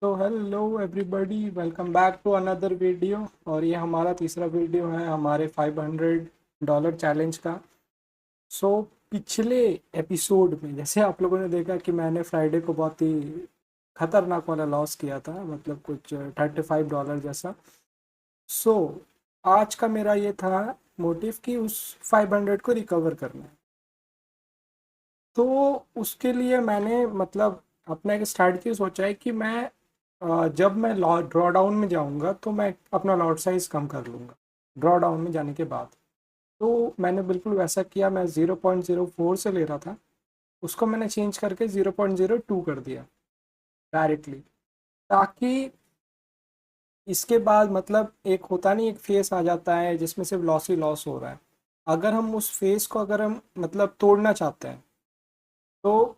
तो hello everybody, welcome back to another video. और ये हमारा तीसरा वीडियो है हमारे $500 चैलेंज का। सो पिछले एपिसोड में जैसे आप लोगों ने देखा कि मैंने फ्राइडे को बहुत ही खतरनाक वाला लॉस किया था, मतलब कुछ $35 जैसा। सो आज का मेरा ये था मोटिव कि उस 500 को रिकवर करना है। तो उसके लिए मैंने मतलब अपना एक स्ट्रैटेजी सोचा है कि मैं जब मैं ड्रॉ डाउन में जाऊंगा तो मैं अपना लॉट साइज कम कर लूँगा ड्रॉ डाउन में जाने के बाद। तो मैंने बिल्कुल वैसा किया। मैं 0.04 से ले रहा था, उसको मैंने चेंज करके 0.02 कर दिया डायरेक्टली, ताकि इसके बाद मतलब एक होता नहीं, एक फेस आ जाता है जिसमें सिर्फ लॉस ही लॉस हो रहा है। अगर हम उस फेस को अगर हम मतलब तोड़ना चाहते हैं तो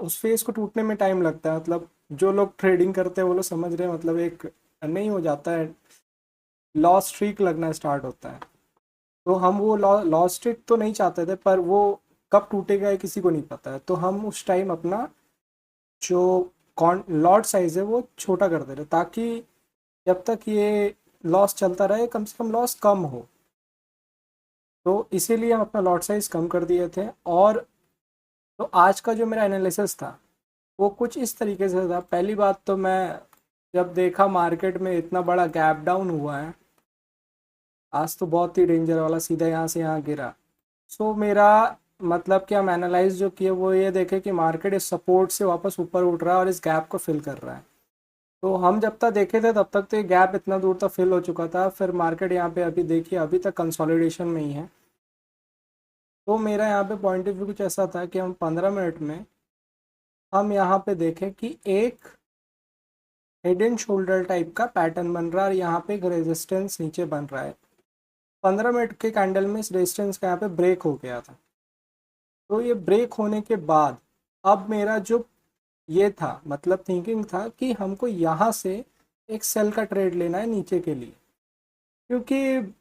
उस फेस को टूटने में टाइम लगता है। मतलब जो लोग ट्रेडिंग करते हैं वो लोग समझ रहे हैं, मतलब एक नहीं हो जाता है, लॉस स्ट्रीक लगना स्टार्ट होता है। तो हम वो लॉस स्ट्रीक तो नहीं चाहते थे, पर वो कब टूटेगा ये किसी को नहीं पता है। तो हम उस टाइम अपना जो कॉन लॉट साइज है वो छोटा कर दे रहे, ताकि जब तक ये लॉस चलता रहे कम से कम लॉस कम हो। तो इसीलिए हम अपना लॉट साइज कम कर दिए थे। और तो आज का जो मेरा एनालिसिस था वो कुछ इस तरीके से था। पहली बात तो मैं जब देखा मार्केट में इतना बड़ा गैप डाउन हुआ है, आज तो बहुत ही डेंजर वाला, सीधा यहाँ से यहाँ गिरा। सो मेरा मतलब कि हम एनालाइज जो किए वो ये देखे कि मार्केट इस सपोर्ट से वापस ऊपर उठ रहा है और इस गैप को फिल कर रहा है। तो हम जब तक देखे थे तब तक तो ये गैप इतना दूर तक फिल हो चुका था। फिर मार्केट यहाँ पे अभी देखिए अभी तक कंसोलिडेशन में ही है। तो मेरा यहाँ पे पॉइंट ऑफ व्यू कुछ ऐसा था कि हम 15 मिनट में हम यहाँ पे देखें कि एक हेड एंड शोल्डर टाइप का पैटर्न बन रहा है और यहाँ पे एक रेजिस्टेंस नीचे बन रहा है। 15 मिनट के कैंडल में इस रेजिस्टेंस का यहाँ पे ब्रेक हो गया था। तो ये ब्रेक होने के बाद अब मेरा जो ये था मतलब थिंकिंग था कि हमको यहाँ से एक सेल का ट्रेड लेना है नीचे के लिए, क्योंकि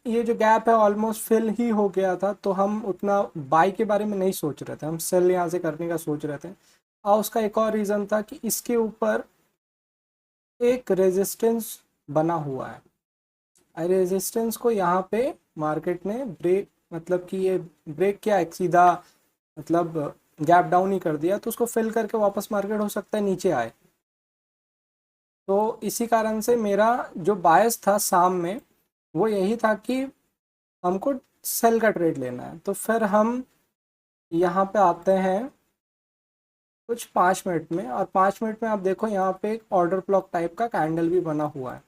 ये जो गैप है ऑलमोस्ट फिल ही हो गया था। तो हम उतना बाई के बारे में नहीं सोच रहे थे, हम सेल यहाँ से करने का सोच रहे थे। और उसका एक और रीज़न था कि इसके ऊपर एक रेजिस्टेंस बना हुआ है। रेजिस्टेंस को यहाँ पे मार्केट ने ब्रेक, मतलब कि ये ब्रेक किया एक सीधा, मतलब गैप डाउन ही कर दिया। तो उसको फिल करके वापस मार्केट हो सकता है नीचे आए। तो इसी कारण से मेरा जो बायस था शाम में वो यही था कि हमको सेल का ट्रेड लेना है। तो फिर हम यहाँ पे आते हैं कुछ 5 मिनट में, और 5 मिनट में आप देखो यहाँ पे एक ऑर्डर ब्लॉक टाइप का कैंडल भी बना हुआ है।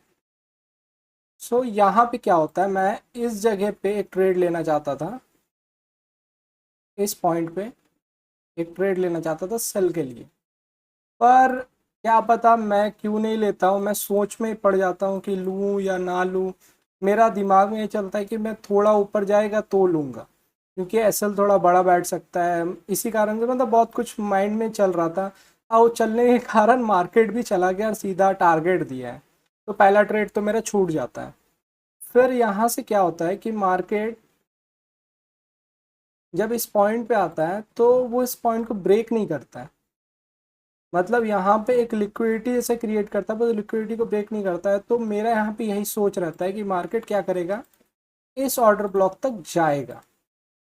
सो यहाँ पे क्या होता है, मैं इस जगह पे एक ट्रेड लेना चाहता था, इस पॉइंट पे एक ट्रेड लेना चाहता था सेल के लिए। पर क्या पता मैं क्यों नहीं लेता हूँ, मैं सोच में पड़ जाता हूँ कि लूँ या ना लूँ। मेरा दिमाग में ये चलता है कि मैं थोड़ा ऊपर जाएगा तो लूँगा, क्योंकि एसएल थोड़ा बड़ा बैठ सकता है। इसी कारण से मतलब बहुत कुछ माइंड में चल रहा था, और वो चलने के कारण मार्केट भी चला गया और सीधा टारगेट दिया है। तो पहला ट्रेड तो मेरा छूट जाता है। फिर यहाँ से क्या होता है कि मार्केट जब इस पॉइंट पे आता है तो वो इस पॉइंट को ब्रेक नहीं करता है। मतलब यहाँ पे एक लिक्विडिटी जैसे क्रिएट करता है, पर लिक्विडिटी को ब्रेक नहीं करता है। तो मेरा यहाँ पे यही सोच रहता है कि मार्केट क्या करेगा, इस ऑर्डर ब्लॉक तक जाएगा,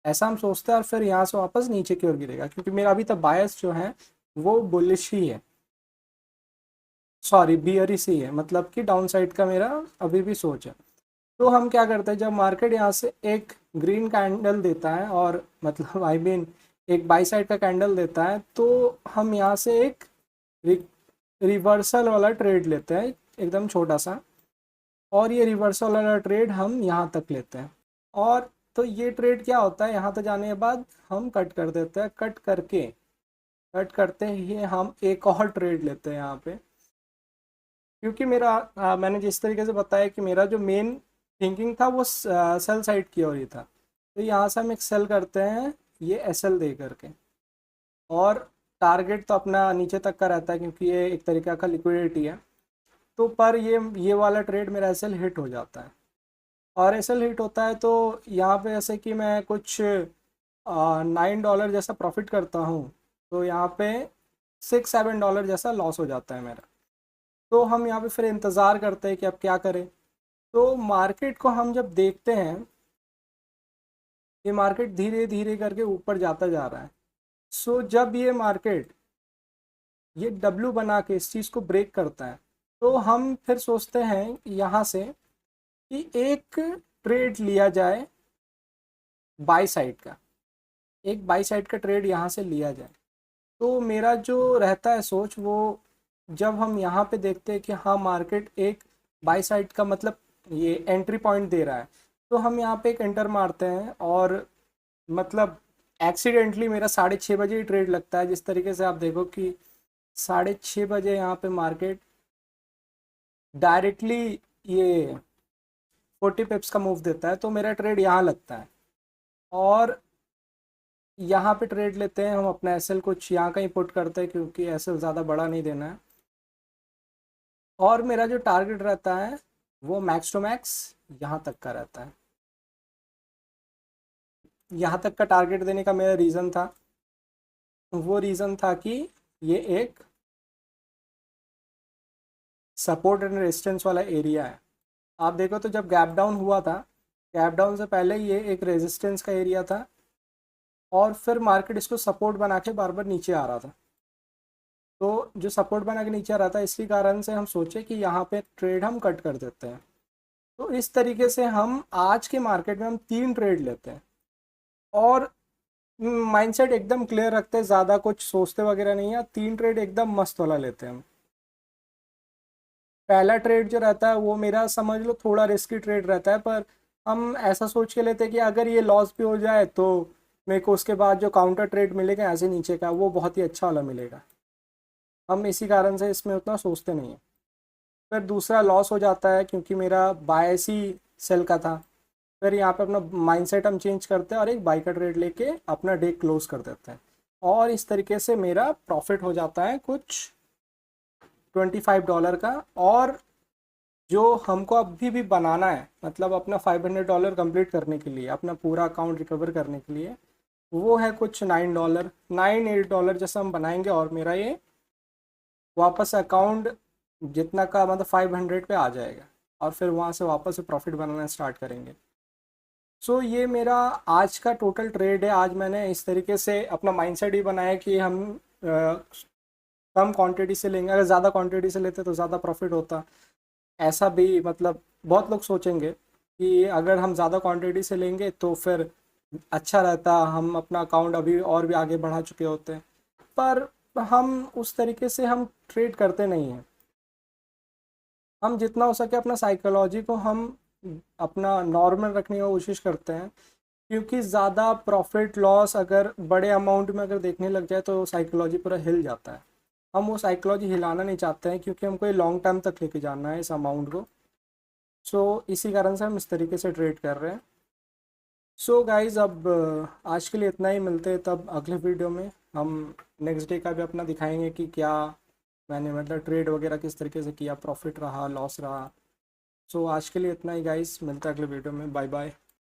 ऐसा हम सोचते हैं। और फिर यहाँ से वापस नीचे की ओर गिरेगा, क्योंकि मेरा अभी तक बायस जो है वो बुलिश ही है, सॉरी बियरिश ही है, मतलब कि डाउन साइड का मेरा अभी भी सोच है। तो हम क्या करते हैं, जब मार्केट यहाँ से एक ग्रीन कैंडल देता है, और मतलब आई मीन एक बाई साइड का कैंडल देता है, तो हम यहाँ से एक रिवर्सल वाला ट्रेड लेते हैं, एकदम छोटा सा। और ये रिवर्सल वाला ट्रेड हम यहाँ तक लेते हैं। और तो ये ट्रेड क्या होता है, यहाँ तक जाने के बाद हम कट कर देते हैं। कट करते ही हम एक और ट्रेड लेते हैं यहाँ पे, क्योंकि मेरा मैंने जिस तरीके से बताया कि मेरा जो मेन थिंकिंग था वो सेल साइड की ओर ही था। तो यहाँ से हम एक सेल करते हैं ये एस एल दे करके। और टारगेट तो अपना नीचे तक का रहता है, क्योंकि ये एक तरीका का लिक्विडिटी है। तो पर ये वाला ट्रेड मेरा एस एल हिट हो जाता है। और एस एल हिट होता है तो यहाँ पे जैसे कि मैं कुछ $9 जैसा प्रॉफिट करता हूँ। तो यहाँ पे $6-7 जैसा लॉस हो जाता है मेरा। तो हम यहाँ पे फिर इंतज़ार करते हैं कि अब क्या करें। तो मार्केट को हम जब देखते हैं, ये मार्केट धीरे धीरे करके ऊपर जाता जा रहा है। सो जब ये मार्केट ये डब्ल्यू बना के इस चीज़ को ब्रेक करता है, तो हम फिर सोचते हैं यहाँ से कि एक ट्रेड लिया जाए बाई साइड का, एक बाई साइड का ट्रेड यहाँ से लिया जाए। तो मेरा जो रहता है सोच, वो जब हम यहाँ पे देखते हैं कि हाँ मार्केट एक बाई साइड का मतलब ये एंट्री पॉइंट दे रहा है, तो हम यहाँ पे एक एंटर मारते हैं। और मतलब एक्सीडेंटली मेरा 6:30 बजे ही ट्रेड लगता है। जिस तरीके से आप देखो कि 6:30 बजे यहाँ पे मार्केट डायरेक्टली ये 40 पिप्स का मूव देता है, तो मेरा ट्रेड यहाँ लगता है। और यहाँ पे ट्रेड लेते हैं हम अपना एसएल कुछ यहाँ कहीं पुट करते हैं, क्योंकि एसएल ज़्यादा बड़ा नहीं देना है। और मेरा जो टारगेट रहता है वो मैक्स टू मैक्स यहाँ तक का रहता है। यहाँ तक का टारगेट देने का मेरा रीज़न था, वो रीज़न था कि ये एक सपोर्ट एंड रेजिस्टेंस वाला एरिया है। आप देखो तो जब गैप डाउन हुआ था, गैप डाउन से पहले ये एक रेजिस्टेंस का एरिया था, और फिर मार्केट इसको सपोर्ट बना के बार बार नीचे आ रहा था। तो जो सपोर्ट बना के नीचे आ रहा था, इसी कारण से हम सोचे कि यहाँ पे ट्रेड हम कट कर देते हैं। तो इस तरीके से हम आज के मार्केट में हम 3 ट्रेड लेते हैं, और माइंडसेट एकदम क्लियर रखते हैं, ज़्यादा कुछ सोचते वगैरह नहीं है। 3 ट्रेड एकदम मस्त वाला लेते हैं हम। पहला ट्रेड जो रहता है वो मेरा समझ लो थोड़ा रिस्की ट्रेड रहता है, पर हम ऐसा सोच के लेते हैं कि अगर ये लॉस भी हो जाए तो मेरे को उसके बाद जो काउंटर ट्रेड मिलेगा ऐसे नीचे का, वो बहुत ही अच्छा वाला मिलेगा। हम इसी कारण से इसमें उतना सोचते नहीं हैं। फिर दूसरा लॉस हो जाता है क्योंकि मेरा बायस ही सेल का था। फिर यहाँ पे अपना माइंडसेट हम चेंज करते हैं और एक बाई का ट्रेड लेके अपना डे क्लोज कर देते हैं। और इस तरीके से मेरा प्रॉफिट हो जाता है कुछ $25 का। और जो हमको अभी भी बनाना है, मतलब अपना $500 कंप्लीट करने के लिए, अपना पूरा अकाउंट रिकवर करने के लिए, वो है कुछ $9-8 जैसा हम बनाएंगे, और मेरा ये वापस अकाउंट जितना का मतलब 500 पे आ जाएगा, और फिर वहाँ से वापस से प्रॉफिट बनाना स्टार्ट करेंगे। सो ये मेरा आज का टोटल ट्रेड है। आज मैंने इस तरीके से अपना माइंडसेट ही बनाया कि हम कम क्वांटिटी से लेंगे, अगर ज़्यादा क्वांटिटी से लेते तो ज़्यादा प्रॉफिट होता। ऐसा भी मतलब बहुत लोग सोचेंगे कि अगर हम ज़्यादा क्वांटिटी से लेंगे तो फिर अच्छा रहता, हम अपना अकाउंट अभी और भी आगे बढ़ा चुके होते हैं। पर हम उस तरीके से हम ट्रेड करते नहीं हैं। हम जितना हो सके अपना साइकोलॉजी को हम अपना नॉर्मल रखने की कोशिश करते हैं, क्योंकि ज़्यादा प्रॉफिट लॉस अगर बड़े अमाउंट में अगर देखने लग जाए तो साइकोलॉजी पूरा हिल जाता है। हम वो साइकोलॉजी हिलाना नहीं चाहते हैं, क्योंकि हमको ये लॉन्ग टर्म तक लेके जाना है इस अमाउंट को। सो इसी कारण से हम इस तरीके से ट्रेड कर रहे हैं। सो गाइज, अब आज के लिए इतना ही। मिलते हैं तब अगले वीडियो में। हम नेक्स्ट डे का भी अपना दिखाएंगे कि क्या मैंने मतलब ट्रेड वगैरह किस तरीके से किया, प्रॉफिट रहा, लॉस रहा। सो आज के लिए इतना ही गाइज, मिलते हैं अगले वीडियो में। Bye bye.